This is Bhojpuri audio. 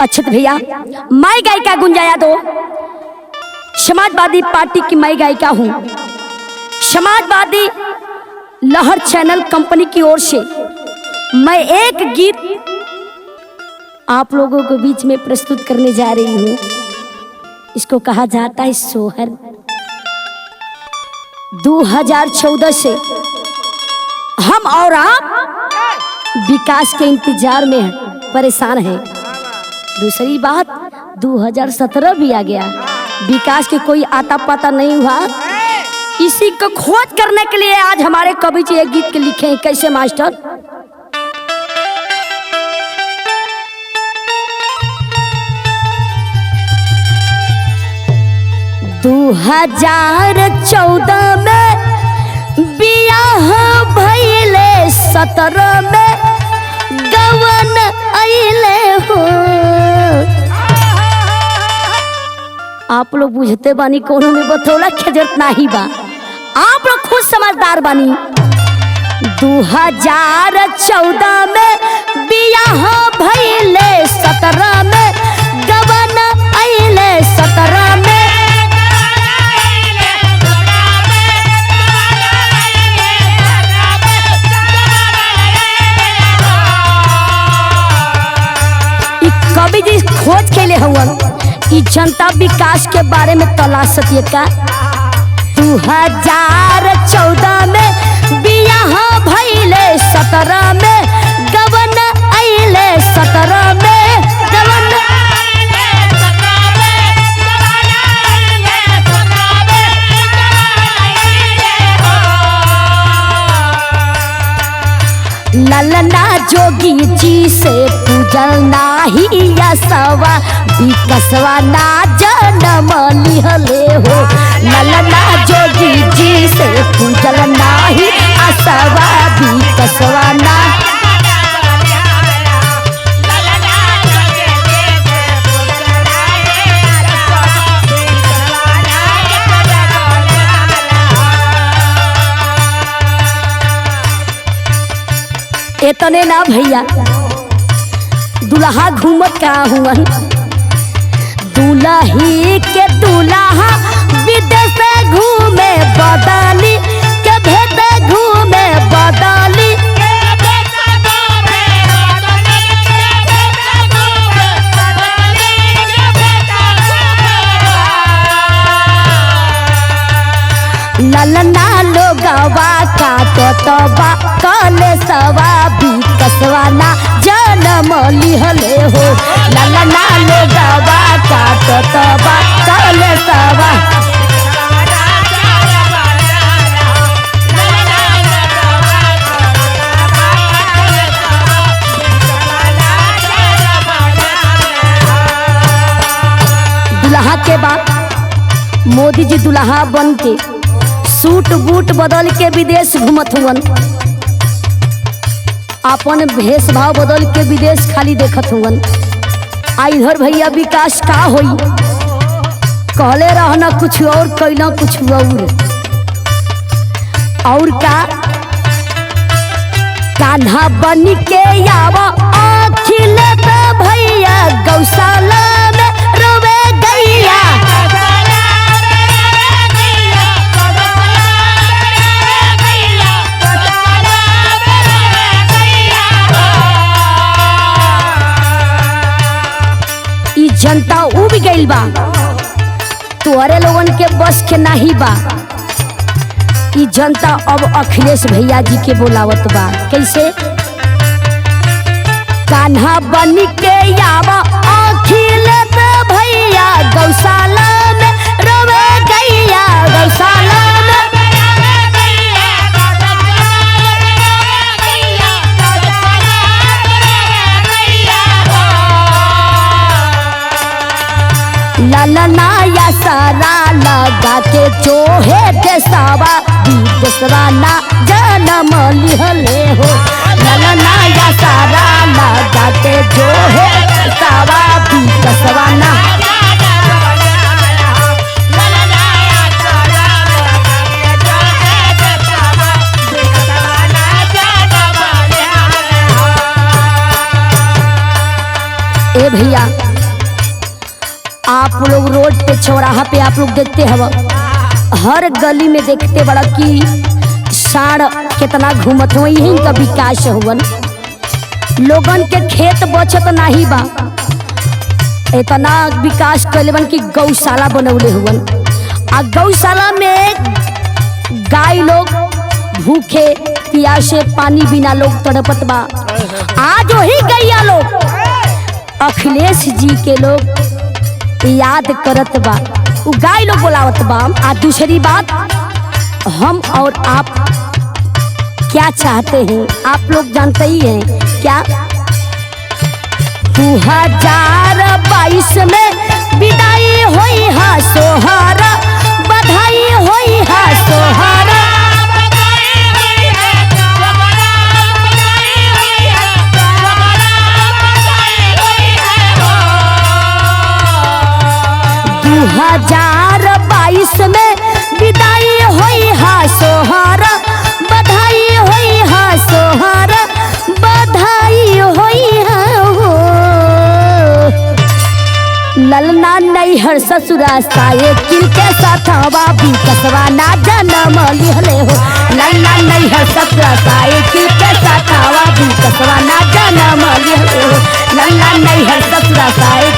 अच्छत भैया, मैं गायिका गुंजा यादव समाजवादी पार्टी की मैं गायिका हूँ। समाजवादी लहर चैनल कंपनी की ओर से मैं एक गीत आप लोगों के बीच में प्रस्तुत करने जा रही हूँ। इसको कहा जाता है सोहर। 2014 से हम और आप विकास के इंतजार में परेशान हैं। दूसरी बात 2017 भी आ गया, विकास के कोई आता पता नहीं हुआ। इसी को खोज करने के लिए आज हमारे कवि जी एक गीत के लिखे हैं। कैसे मास्टर? दो 2014 में बियाह भइले, 17 में गवन अइले हो। आप लोग बुझते बानी, कोनो में बतौला के जरूरत नहीं बा, आप लोग खुद समझदार बानी। 2014 में बियाह भइले, 17 में गवन अइले, 17 में कवि जी खोज के लिए हुआ कि जनता विकास के बारे में तलाश सकिए का। 2014 में बियाह भइले, 17 में गवन अइले, 17 में गवन ललना जोगी जी से पूजल नाही यसवा, विकसवा ना जन्म लिहले हो। ललना जोगी जी से पूजल नाही असवा, विकसवा ना इतने ना भैया, दुल्हा घूमत का हुआ, दुल्ही के दुल्हा विदेश घूमे, बदली के भेद घूमे, बदली ललना लोगवा काटत बा कलेसवा, विकसवा ना जन्म लिहले हो। ललना लोगवा काटत बा कलेसवा। दुल्हा के बाद मोदी जी दुल्हा बन के सूट बूट बदल के विदेश घूमत हुवन, अपन भेष भाव बदल के विदेश खाली देखत हुवन। आ इधर भैया विकास का होई, कहले रहना कुछ और, कैला कुछ और का। कान्हा बन के आवा अखिले तो भैया, गौशाला में रोवे गैया। जनता उब गइल बा, तोहरे लोगन के बस के नहीं बा। ई जनता अब अखिलेश भैया जी के बोलावत बा। कैसे? कान्हा बन के आवा अखिलेश भैया, गौशाला में रोवे गैया, गौशाला में ललना या सारा लगा के जोहे देसवा, विदेशवा ना जन्म लिहले हो। ललना या सारा लगा के जोहे देसवा, विदेशवा ना। ए भैया आप लोग रोड पे चौराहा पे आप लोग देखते हवा, हर गली में देखते बड़ा कि साढ़ कितना घूमत हो, यही का विकास हुवन। लोगन के खेत बचत नहीं बा, इतना विकास कैले बन कि गौशाला बनौले हुवन। आ गौशाला में गाय लोग भूखे प्यासे पानी बिना लोग तड़पत बा। आज वही गैया लोग अखिलेश जी के लोग याद करत बा, वो गाय लोग बोलावत बा। आ दूसरी बात, हम और आप क्या चाहते हैं आप लोग जानते ही हैं क्या। 2022 में विदाई होई हा सोहारा, बधाई होई हा सोहारा। 2022 में विदाई होई हा सोहारा, बधाई होई हा सोहारा, बधाई होई हा। ललना नैहर ससुरा साइकिल के साथ बाबी कसवा ना जन्म लिहले हो। ललना नैहर ससुरा साइकिल के साथ बाबी कसवा ना जन्म लिहले हो। ललना नैहर ससुरा साइकिल